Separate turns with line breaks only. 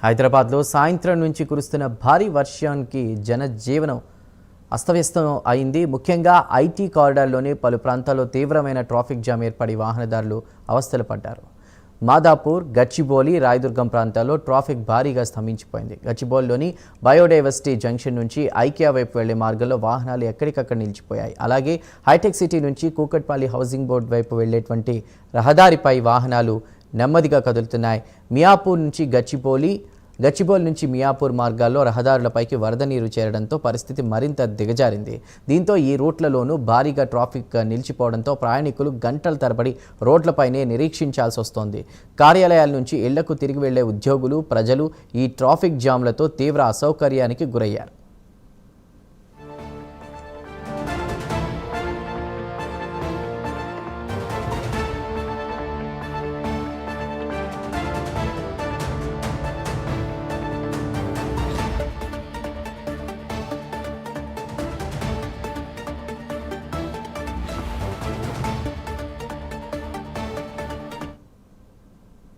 హైదరాబాద్లో సాయంత్రం నుంచి కురుస్తున్న భారీ వర్షానికి జనజీవనం అస్తవ్యస్తం అయింది. ముఖ్యంగా ఐటీ కారిడార్లోని పలు ప్రాంతాల్లో తీవ్రమైన ట్రాఫిక్ జామ్ ఏర్పడి వాహనదారులు అవస్థలు పడ్డారు. మాదాపూర్, గచ్చిబౌలి, రాయదుర్గం ప్రాంతాల్లో ట్రాఫిక్ భారీగా స్తంభించిపోయింది. గచ్చిబౌలిలోని బయోడైవర్సిటీ జంక్షన్ నుంచి ఐకియా వైపు వెళ్లే మార్గంలో వాహనాలు ఎక్కడికక్కడ నిలిచిపోయాయి. అలాగే హైటెక్ సిటీ నుంచి కూకట్పల్లి హౌసింగ్ బోర్డు వైపు వెళ్లేటువంటి రహదారిపై వాహనాలు నెమ్మదిగా కదులుతున్నాయి. మియాపూర్ నుంచి గచ్చిబౌలి నుంచి మియాపూర్ మార్గాల్లో రహదారులపైకి వరద నీరు చేరడంతో పరిస్థితి మరింత దిగజారింది. దీంతో ఈ రూట్లలోనూ భారీగా ట్రాఫిక్ నిలిచిపోవడంతో ప్రయాణికులు గంటల తరబడి రోడ్లపైనే నిరీక్షించాల్సి వస్తోంది. కార్యాలయాల నుంచి ఇళ్లకు తిరిగి వెళ్లే ఉద్యోగులు, ప్రజలు ఈ ట్రాఫిక్ జామ్లతో తీవ్ర అసౌకర్యానికి గురయ్యారు.